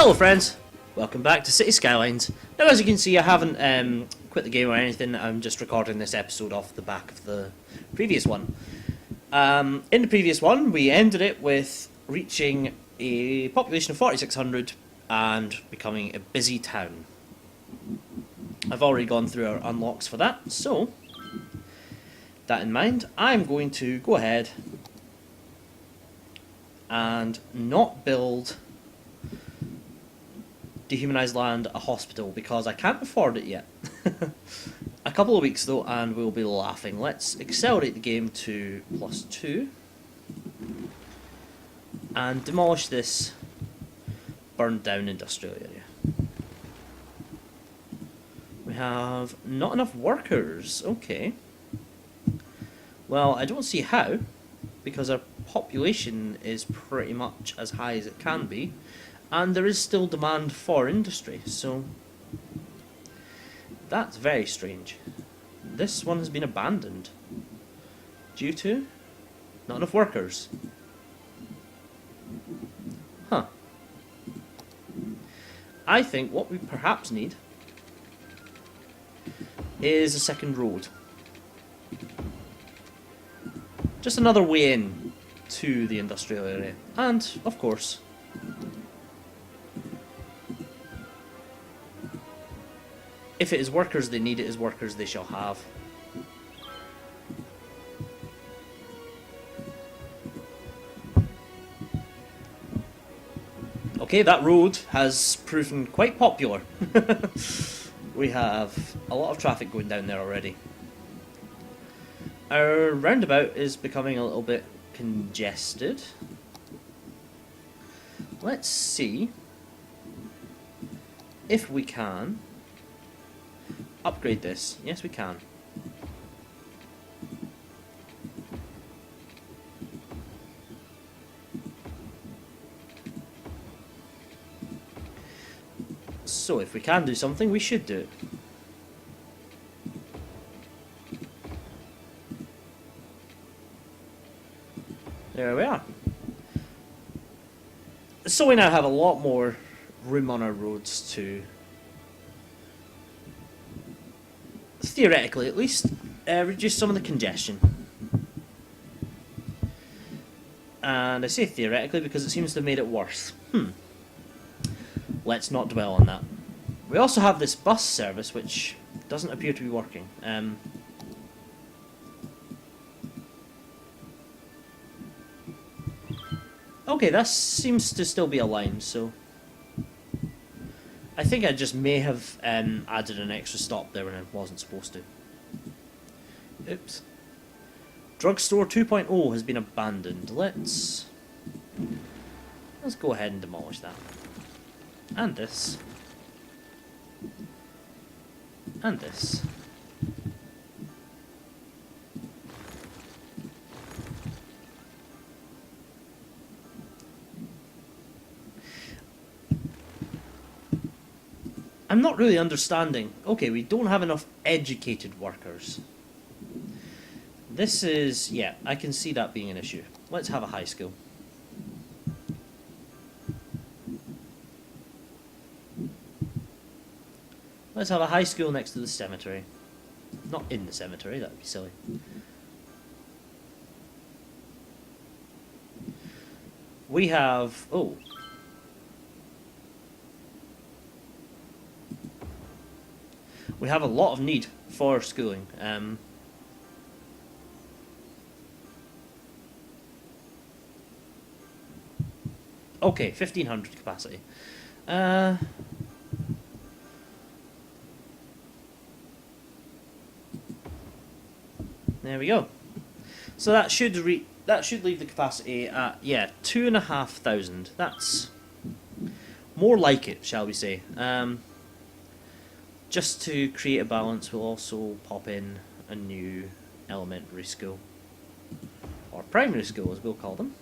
Hello friends, welcome back to City Skylines. Now as you can see I haven't quit the game or anything, I'm just recording this episode off the back of the previous one. In the previous one we ended it with reaching a population of 4,600 and becoming a busy town. I've already gone through our unlocks for that, so that in mind I'm going to go ahead and not build Dehumanized Land a hospital because I can't afford it yet. A couple of weeks though and we'll be laughing. Let's accelerate the game to +2 and demolish this burned down industrial area. We have not enough workers. Okay. Well, I don't see how, because our population is pretty much as high as it can be, and there is still demand for industry, so that's very strange. This one has been abandoned due to not enough workers. Huh. I think what we perhaps need is a second road. Just another way in to the industrial area. And, of course, if it is workers they need, it is workers they shall have. Okay, that road has proven quite popular. We have a lot of traffic going down there already. Our roundabout is becoming a little bit congested. Let's see if we can upgrade this. Yes, we can. So if we can do something, we should do it. There we are. So we now have a lot more room on our roads to, theoretically at least, reduce some of the congestion. And I say theoretically because it seems to have made it worse. Let's not dwell on that. We also have this bus service which doesn't appear to be working. Okay, that seems to still be aligned, so I think I just may have added an extra stop there when I wasn't supposed to. Oops. Drugstore 2.0 has been abandoned. Let's go ahead and demolish that. And this. And this. I'm not really understanding. Okay, we don't have enough educated workers. This is, yeah, I can see that being an issue. Let's have a high school. Let's have a high school next to the cemetery. Not in the cemetery, that would be silly. We have, oh. We have a lot of need for schooling. Okay, 1,500 capacity. There we go. So that should leave the capacity at 2,500. That's more like it, shall we say? Just to create a balance, we'll also pop in a new elementary school, or primary school as we'll call them.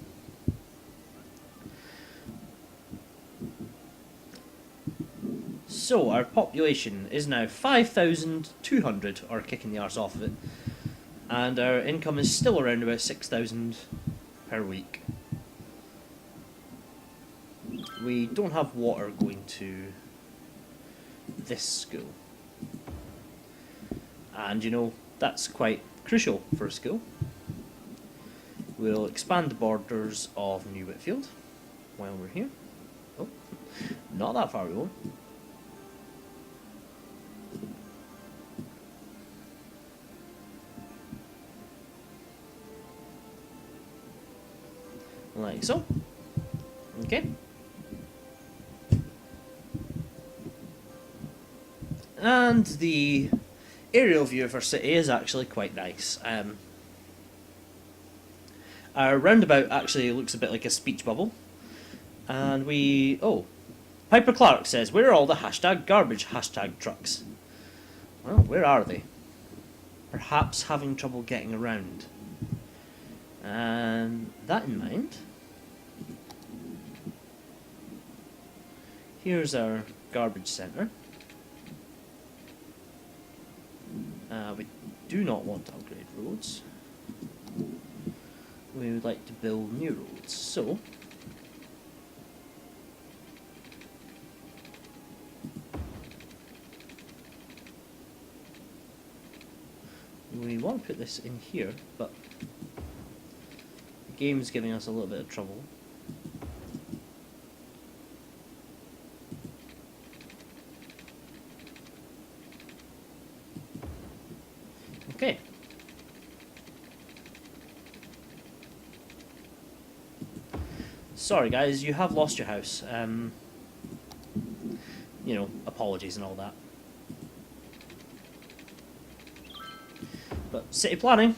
So our population is now 5,200, or kicking the arse off of it, and our income is still around about 6,000 per week. we don't have water going to this school. And you know, that's quite crucial for a school. We'll expand the borders of New Whitfield while we're here. Oh, not that far we won't. Like so. Okay. And the aerial view of our city is actually quite nice. Our roundabout actually looks a bit like a speech bubble. And we... Oh. Piper Clark says, where are all the #garbage trucks? Well, where are they? Perhaps having trouble getting around. That in mind, here's our garbage centre. We do not want to upgrade roads. We would like to build new roads, so we want to put this in here, but the game's giving us a little bit of trouble. Okay. Sorry guys, you have lost your house. You know, apologies and all that. But city planning.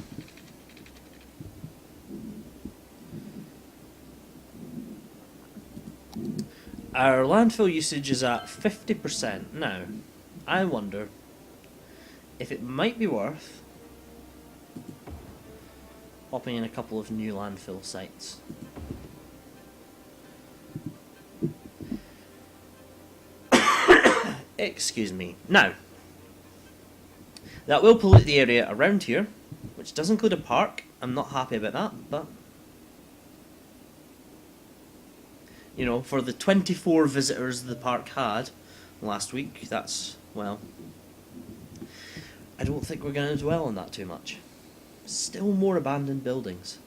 Our landfill usage is at 50%. Now, I wonder if it might be worth popping in a couple of new landfill sites. Excuse me. Now, that will pollute the area around here, which does include a park. I'm not happy about that, but you know, for the 24 visitors the park had last week, that's, well, I don't think we're going to dwell on that too much. Still more abandoned buildings.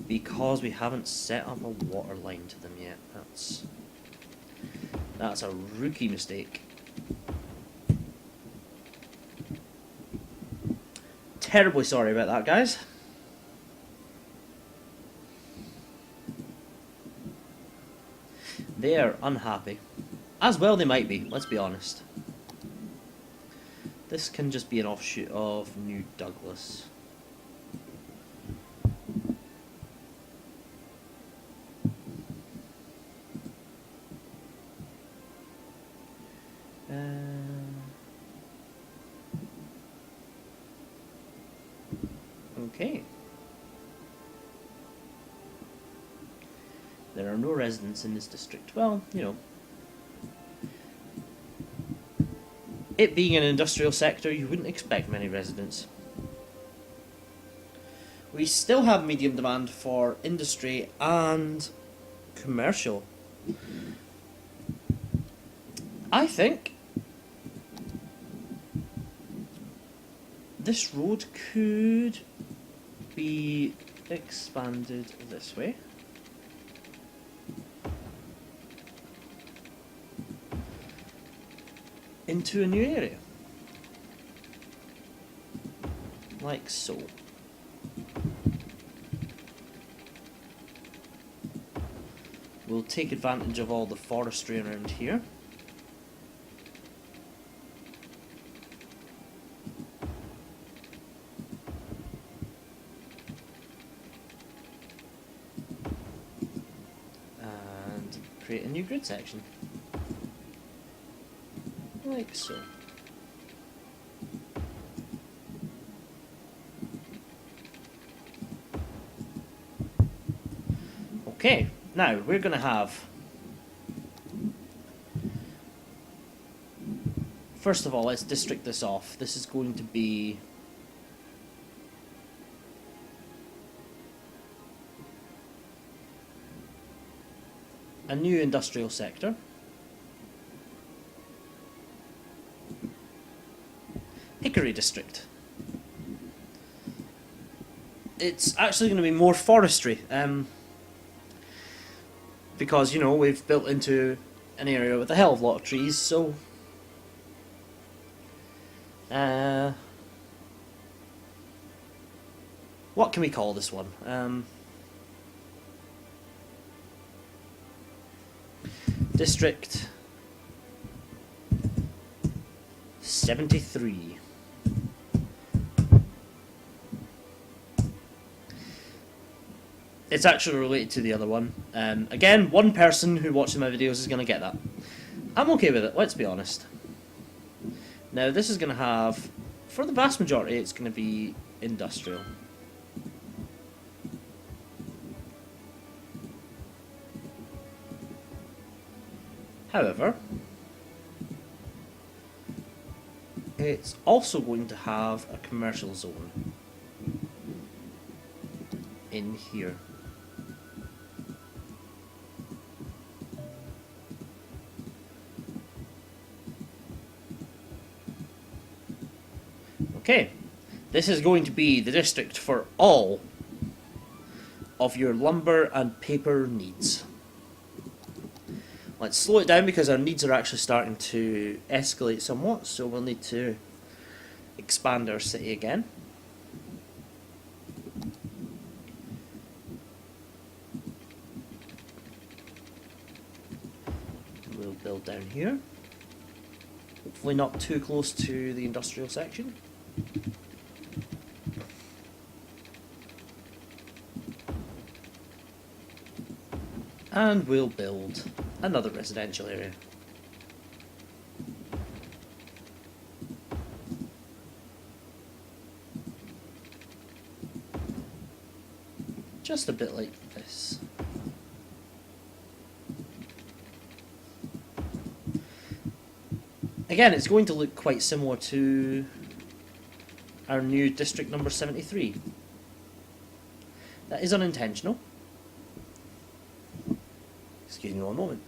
Because we haven't set up a water line to them yet. That's a rookie mistake. Terribly sorry about that, guys. They are unhappy. As well they might be, let's be honest. This can just be an offshoot of New Douglas. Okay. There are no residents in this district. Well, you know, it being an industrial sector, you wouldn't expect many residents. We still have medium demand for industry and commercial. I think this road could be expanded this way. Into a new area. Like so. We'll take advantage of all the forestry around here. And create a new grid section. Like so. Okay, now we're going to have, first of all, let's district this off. This is going to be a new industrial sector. Hickory District. It's actually going to be more forestry, because, you know, we've built into an area with a hell of a lot of trees, so what can we call this one? District 73. It's actually related to the other one. Again, one person who watches my videos is going to get that. I'm okay with it, let's be honest. Now this is going to have, for the vast majority, it's going to be industrial. However, it's also going to have a commercial zone in here. Okay, this is going to be the district for all of your lumber and paper needs. Let's slow it down because our needs are actually starting to escalate somewhat, so we'll need to expand our city again. We'll build down here. Hopefully not too close to the industrial section. And we'll build another residential area. Just a bit like this. Again, it's going to look quite similar to our new district number 73. That is unintentional. Excuse me one moment.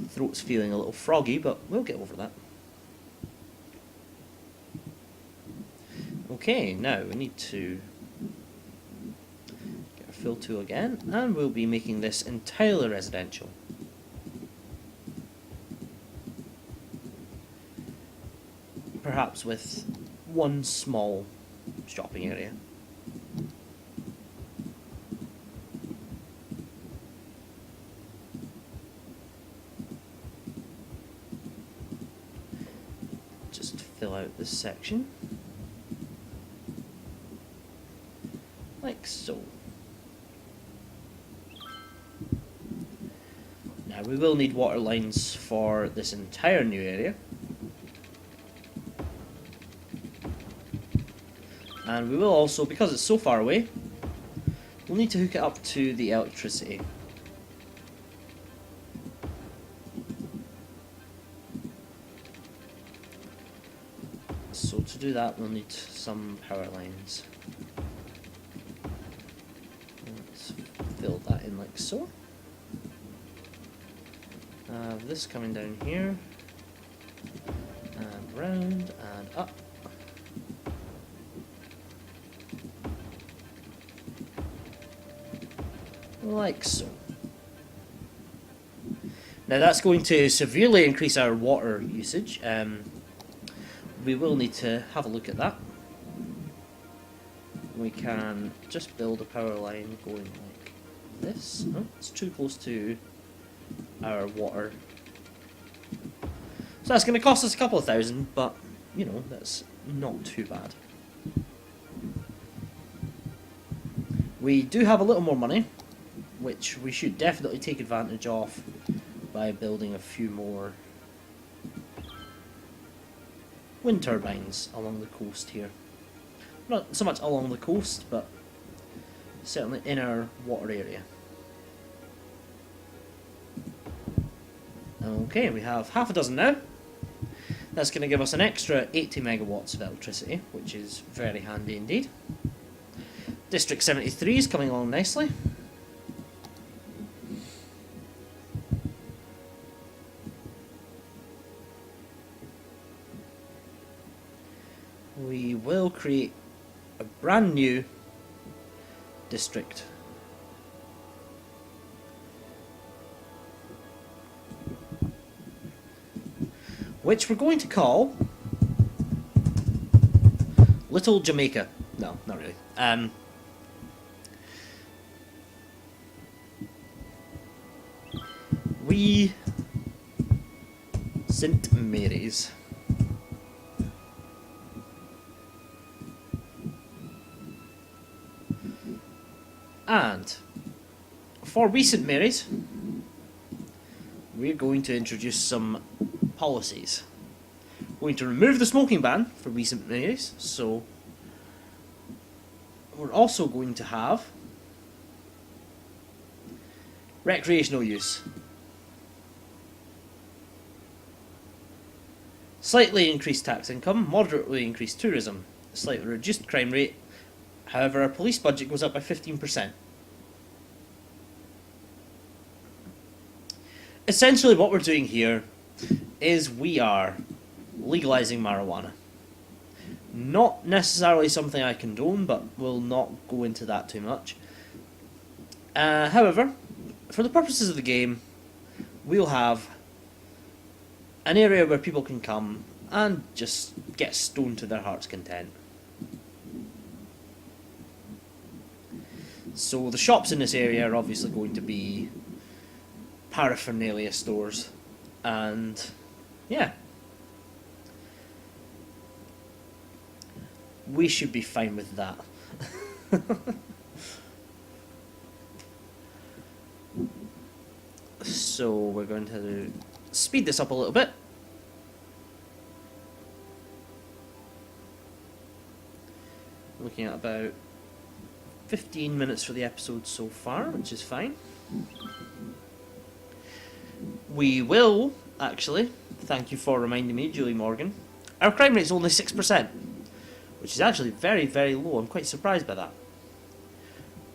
Throat's feeling a little froggy, but we'll get over that. Okay, now we need to get our fill tool again, and we'll be making this entirely residential. Perhaps with one small shopping area. Just fill out this section. Like so. Now we will need water lines for this entire new area. And we will also, because it's so far away, we'll need to hook it up to the electricity. So to do that, we'll need some power lines. Let's fill that in like so. This coming down here, and round, and up. Like so. Now that's going to severely increase our water usage. We will need to have a look at that. We can just build a power line going like this. Oh, it's too close to our water. So that's going to cost us a couple of thousand, but you know, that's not too bad. We do have a little more money, which we should definitely take advantage of by building a few more wind turbines along the coast here. Not so much along the coast, but certainly in our water area. Okay, we have half a dozen now. That's going to give us an extra 80 megawatts of electricity, which is very handy indeed. District 73 is coming along nicely. We will create a brand new district. Which we're going to call Little Jamaica. No, not really. Wee St. Mary's. And for Wee St. Mary's, we're going to introduce some policies. We're going to remove the smoking ban for Wee St. Mary's, so we're also going to have recreational use. Slightly increased tax income, moderately increased tourism, slightly reduced crime rate. However, our police budget goes up by 15%. Essentially what we're doing here is we are legalizing marijuana. Not necessarily something I condone, but we'll not go into that too much. However, for the purposes of the game, we'll have an area where people can come and just get stoned to their heart's content. So the shops in this area are obviously going to be paraphernalia stores, and yeah, we should be fine with that. So we're going to speed this up a little bit. Looking at about 15 minutes for the episode so far, which is fine. We will, actually, thank you for reminding me, Julie Morgan, our crime rate is only 6%, which is actually very, very low. I'm quite surprised by that.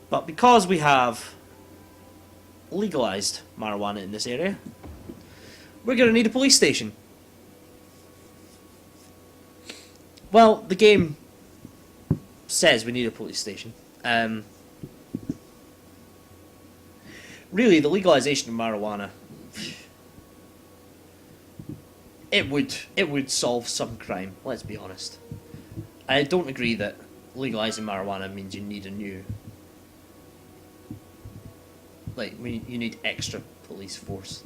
But because we have legalised marijuana in this area, we're going to need a police station. Well, the game says we need a police station. Really, the legalisation of marijuana, it would solve some crime, let's be honest. I don't agree that legalising marijuana means you need a new, you need extra police force.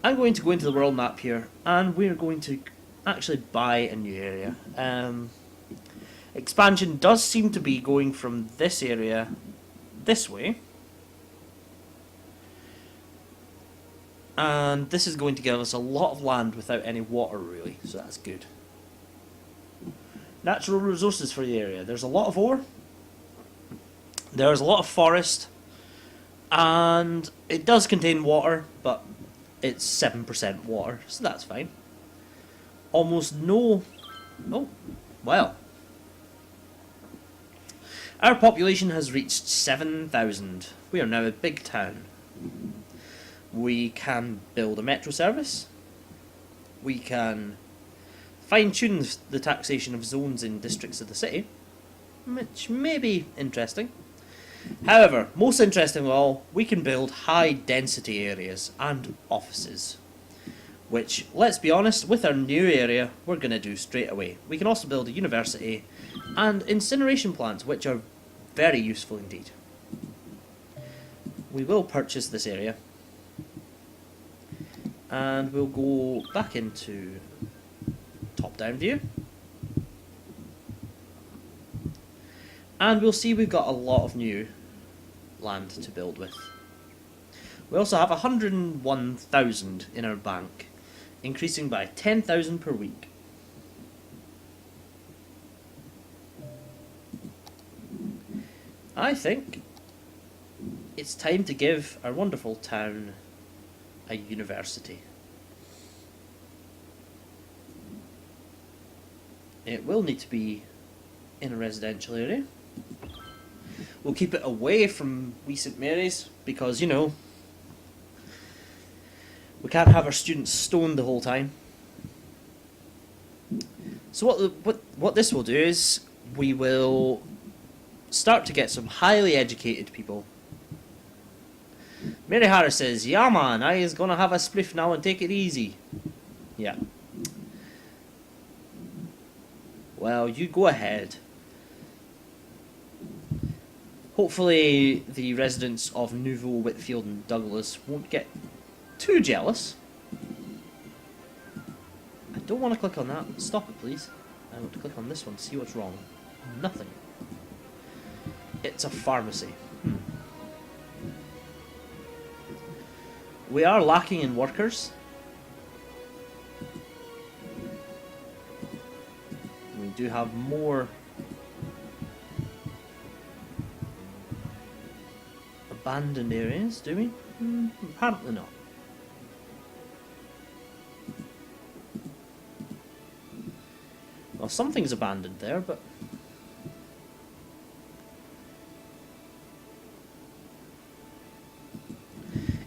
I'm going to go into the world map here, and we're going to actually buy a new area. Expansion does seem to be going from this area this way. And this is going to give us a lot of land without any water, really, so that's good. Natural resources for the area. There's a lot of ore. There's a lot of forest. And it does contain water, but it's 7% water, so that's fine. Almost no... Oh, well. Our population has reached 7,000. We are now a big town. We can build a metro service. We can fine-tune the taxation of zones in districts of the city, which may be interesting. However, most interesting of all, we can build high-density areas and offices, which, let's be honest, with our new area, we're going to do straight away. We can also build a university and incineration plants, which are very useful indeed. We will purchase this area, and we'll go back into top-down view, and we'll see we've got a lot of new land to build with. We also have 101,000 in our bank, increasing by 10,000 per week. I think it's time to give our wonderful town a university. It will need to be in a residential area. We'll keep it away from Wee St Mary's because, you know, we can't have our students stoned the whole time. So what this will do is we will start to get some highly educated people. Mary Harris says, "Yeah, man, I is gonna have a spliff now and take it easy." Yeah. Well, you go ahead. Hopefully the residents of Nouveau, Whitfield and Douglas won't get too jealous. I don't want to click on that. Stop it, please. I want to click on this one to see what's wrong. Nothing. It's a pharmacy. We are lacking in workers. We do have more abandoned areas, do we? Apparently not. Well, something's abandoned there, but...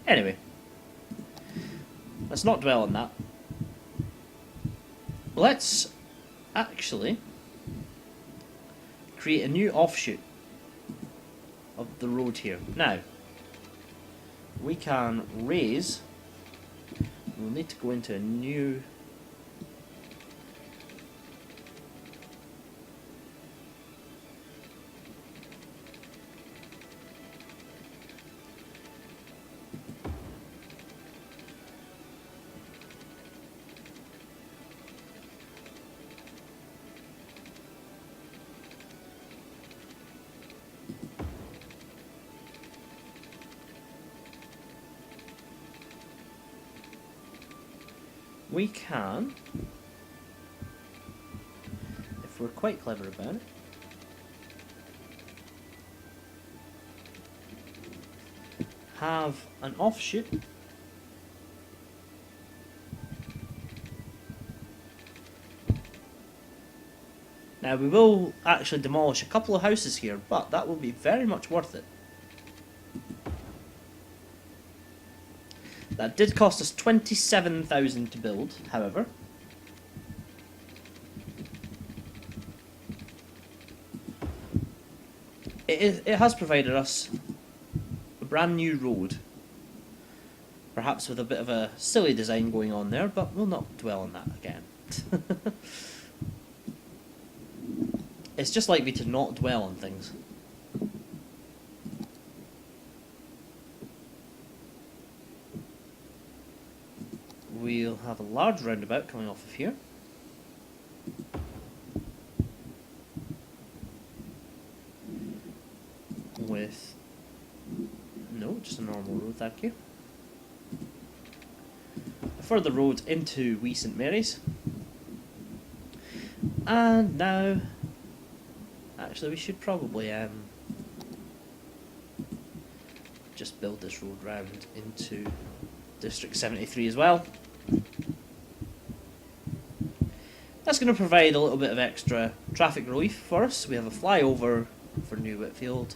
Anyway. Let's not dwell on that. Let's actually create a new offshoot of the road here. Now, we can raise... We'll need to go into a new... We can, if we're quite clever about it, have an offshoot now. We will actually demolish a couple of houses here, but that will be very much worth it. That did cost us 27,000 to build, however. It has provided us a brand new road. Perhaps with a bit of a silly design going on there, but we'll not dwell on that again. It's just like me to not dwell on things. We'll have a large roundabout coming off of here. With... no, just a normal road, thank you. A further road into Wee St Mary's. And now... actually, we should probably just build this road round into District 73 as well. That's going to provide a little bit of extra traffic relief for us. We have a flyover for New Whitfield,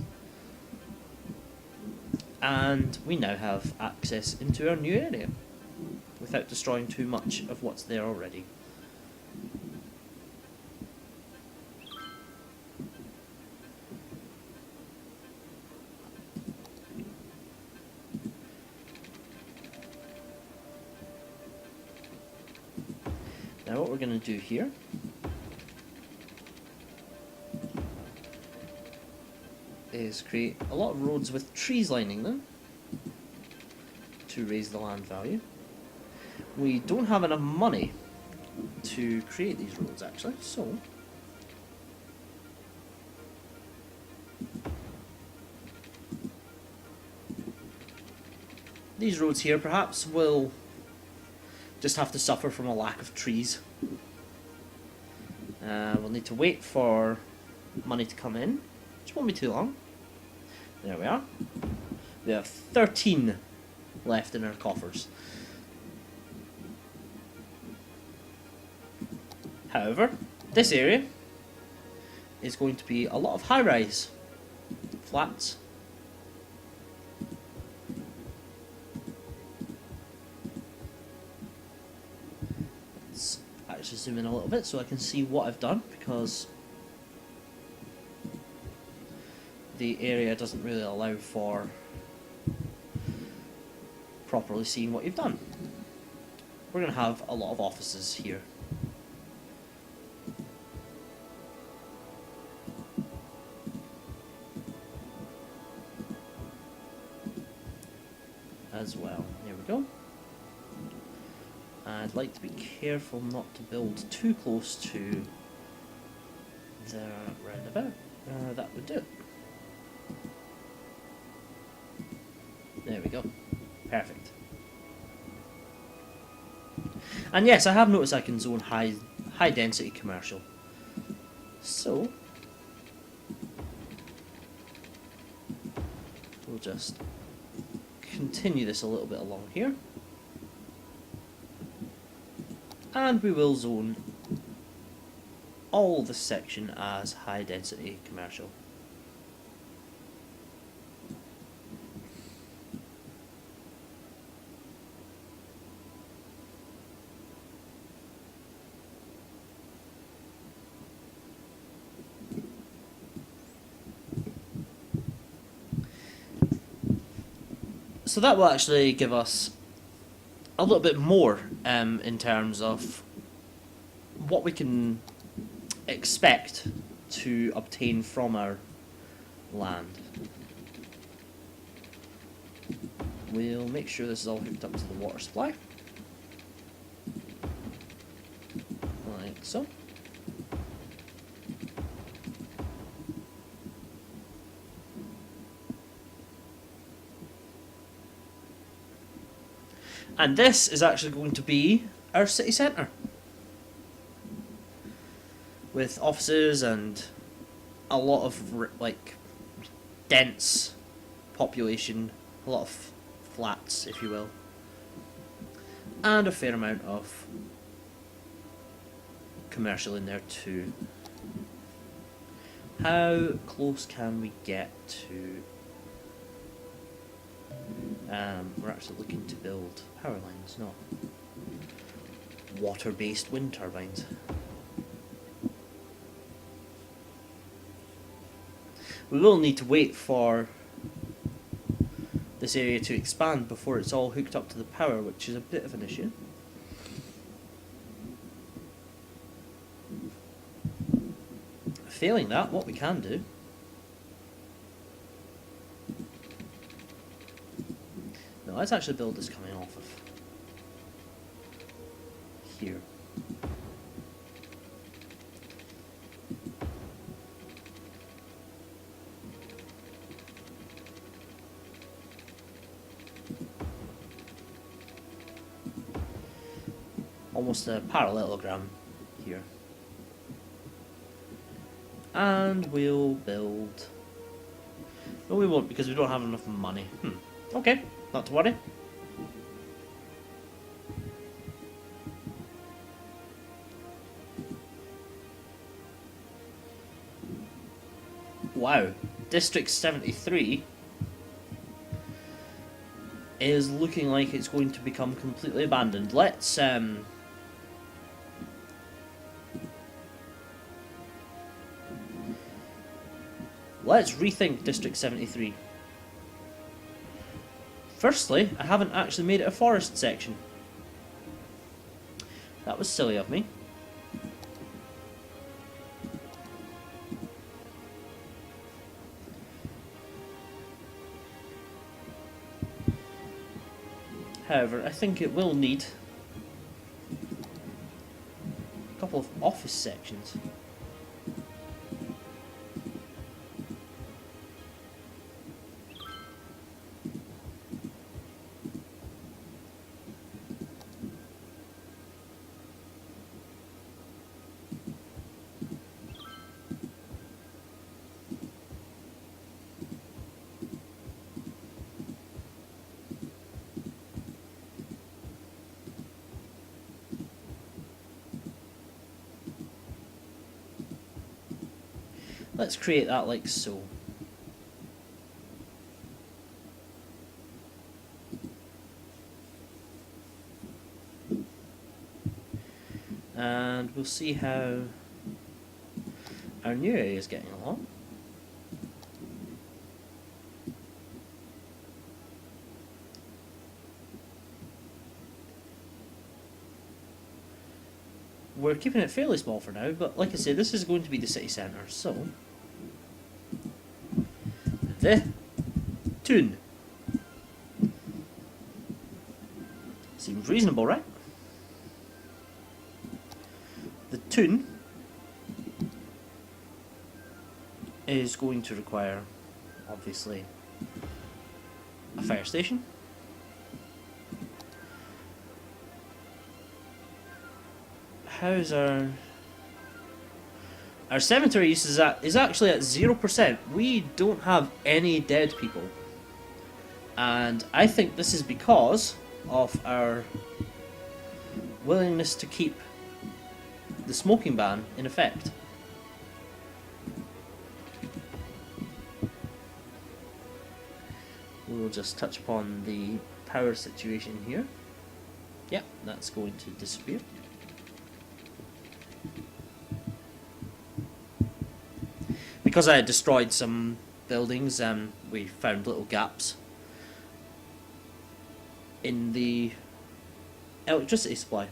and we now have access into our new area without destroying too much of what's there already. Now what we're going to do here is create a lot of roads with trees lining them to raise the land value. We don't have enough money to create these roads actually, so these roads here perhaps will just have to suffer from a lack of trees. We'll need to wait for money to come in, which won't be too long. There we are. We have 13 left in our coffers. However, this area is going to be a lot of high-rise flats. Let's actually zoom in a little bit so I can see what I've done, because the area doesn't really allow for properly seeing what you've done. We're going to have a lot of offices here. As well. There we go. I'd like to be careful not to build too close to the roundabout. That would do it. There we go. Perfect. And yes, I have noticed I can zone high density commercial. So we'll just continue this a little bit along here, and we will zone all this section as high density commercial. So that will actually give us a little bit more in terms of what we can expect to obtain from our land. We'll make sure this is all hooked up to the water supply, like so. And this is actually going to be our city centre, with offices and a lot of like dense population, a lot of flats, if you will, and a fair amount of commercial in there too. How close can we get to? We're actually looking to build power lines, not water-based wind turbines. We will need to wait for this area to expand before it's all hooked up to the power, which is a bit of an issue. Failing that, what we can do let's actually build this coming off of here. Almost a parallelogram here. And we'll build... No, we won't, because we don't have enough money. Okay. Not to worry. Wow. District 73 is looking like it's going to become completely abandoned. Let's rethink District 73. Firstly, I haven't actually made it a forest section. That was silly of me. However, I think it will need a couple of office sections. Let's create that like so. And we'll see how our new area is getting along. We're keeping it fairly small for now, but like I said, this is going to be the city centre, so the tune seems reasonable, right? The tune is going to require, obviously, a fire station. How's our cemetery use is actually at 0%. We don't have any dead people, and I think this is because of our willingness to keep the smoking ban in effect. We'll just touch upon the power situation here. Yep, that's going to disappear. Because I had destroyed some buildings, we found little gaps in the electricity supply.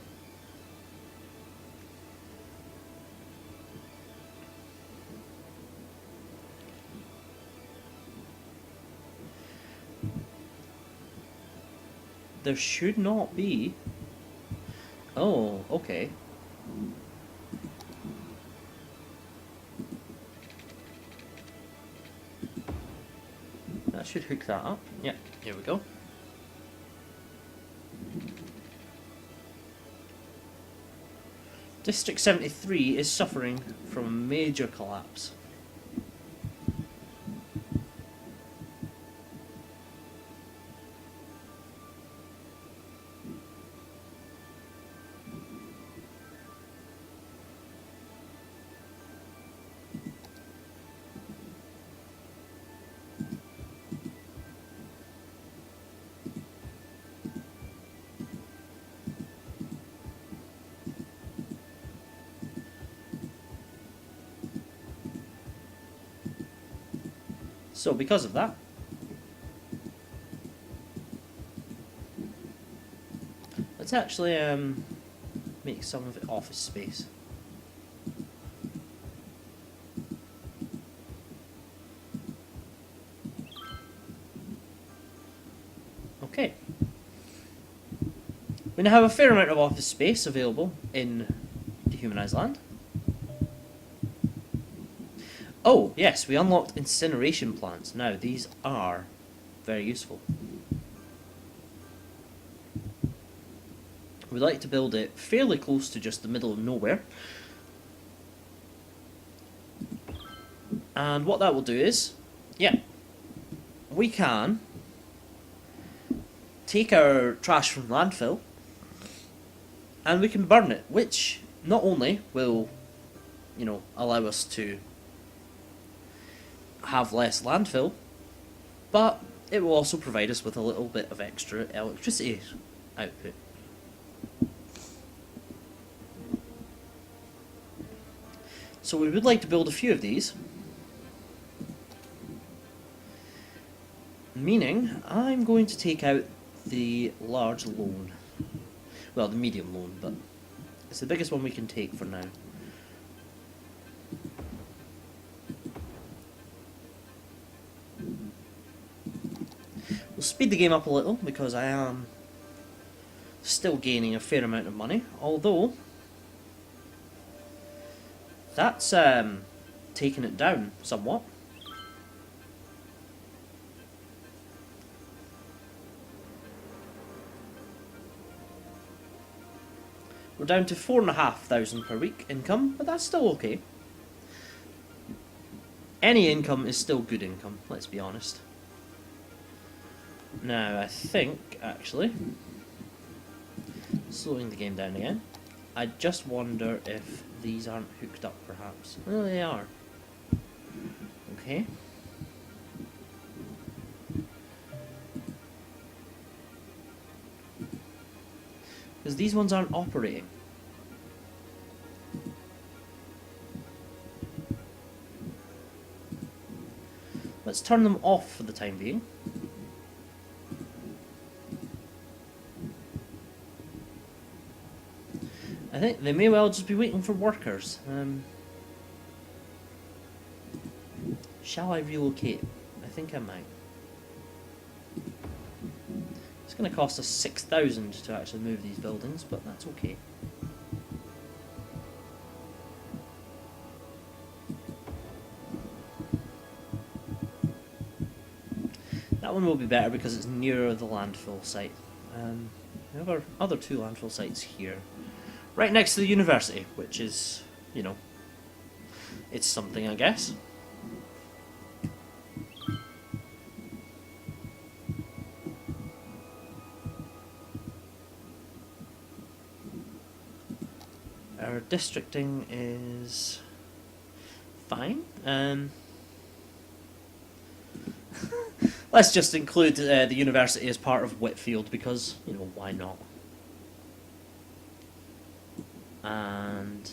There should not be. Oh, okay. That should hook that up. Yeah, here we go. District 73 is suffering from a major collapse. So because of that, let's actually make some of it office space. Okay. We now have a fair amount of office space available in Dehumanized Land. Oh, yes, we unlocked incineration plants. Now, these are very useful. We'd like to build it fairly close to just the middle of nowhere. And what that will do is, yeah, we can take our trash from landfill and we can burn it, which not only will, you know, allow us to have less landfill, but it will also provide us with a little bit of extra electricity output. So we would like to build a few of these, meaning I'm going to take out the large loan. Well, the medium loan, but it's the biggest one we can take for now. We'll speed the game up a little because I am still gaining a fair amount of money, although that's taking it down somewhat. We're down to 4,500 per week income, but that's still okay. Any income is still good income, let's be honest. Now, I think, actually, slowing the game down again, I just wonder if these aren't hooked up, perhaps. Well, they are. Okay. Because these ones aren't operating. Let's turn them off for the time being. I think they may well just be waiting for workers. Shall I relocate? I think I might. It's going to cost us 6,000 to actually move these buildings, but that's okay. That one will be better because it's nearer the landfill site. We have our other two landfill sites here. Right next to the university, which is, you know, it's something, I guess. Our districting is fine. Let's just include the university as part of Whitfield because, you know, why not? And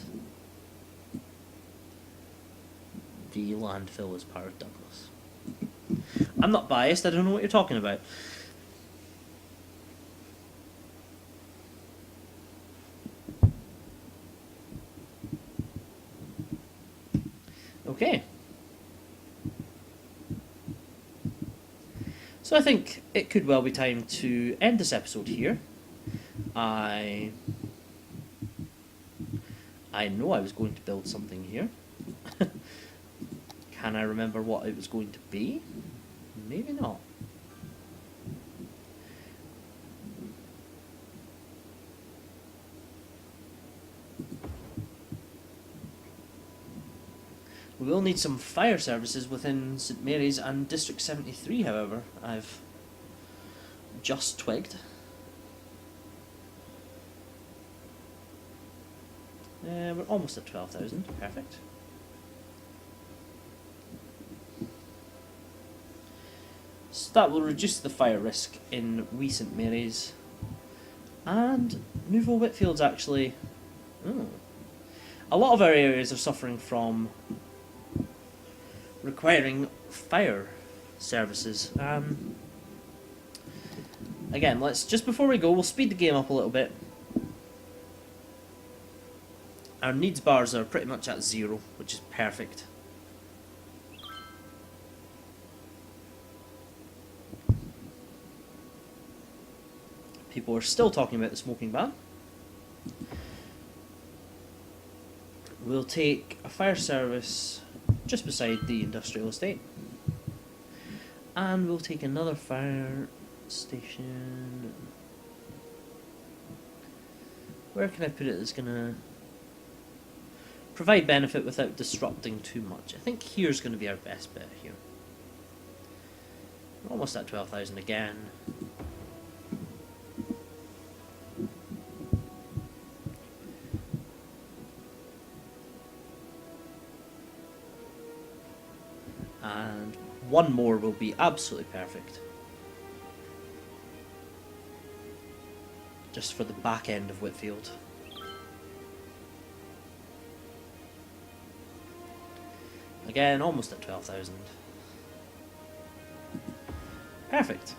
the landfill is part of Douglas. I'm not biased, I don't know what you're talking about. Okay. So I think it could well be time to end this episode here. I know I was going to build something here. Can I remember what it was going to be? Maybe not. We will need some fire services within St Mary's and District 73, however, I've just twigged. We're almost at 12,000, perfect. So that will reduce the fire risk in wee St Mary's. And Nouveau Whitfield's actually... A lot of our areas are suffering from requiring fire services. Again, let's just before we go, we'll speed the game up a little bit. Our needs bars are pretty much at 0, which is perfect. People are still talking about the smoking ban. We'll take a fire service just beside the industrial estate. And we'll take another fire station. Where can I put it that's gonna provide benefit without disrupting too much? I think here's gonna be our best bet here. We're almost at 12,000 again. And one more will be absolutely perfect. Just for the back end of Whitfield. Again, almost at 12,000. Perfect.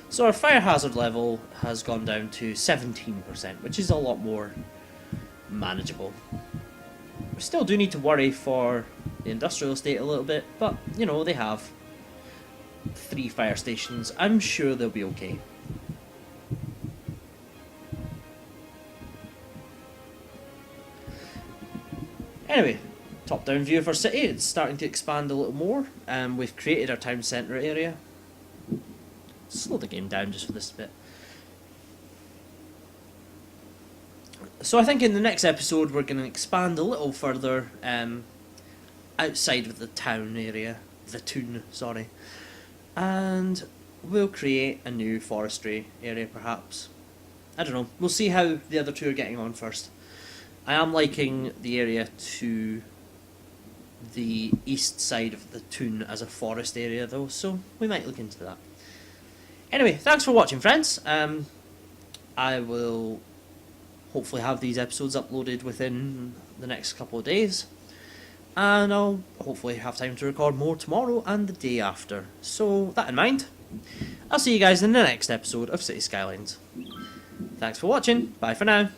So our fire hazard level has gone down to 17%, which is a lot more manageable. We still do need to worry for the industrial estate a little bit, but, you know, they have 3 fire stations. I'm sure they'll be okay. Anyway, top-down view of our city. It's starting to expand a little more. We've created our town centre area. Slow the game down just for this bit. So I think in the next episode we're going to expand a little further outside of the town area, the town, sorry, and we'll create a new forestry area perhaps. I don't know, we'll see how the other two are getting on first. I am liking the area to the east side of the town as a forest area though, so we might look into that. Anyway, thanks for watching, friends. I will hopefully have these episodes uploaded within the next couple of days, and I'll hopefully have time to record more tomorrow and the day after. So that in mind, I'll see you guys in the next episode of City Skylines. Thanks for watching, bye for now.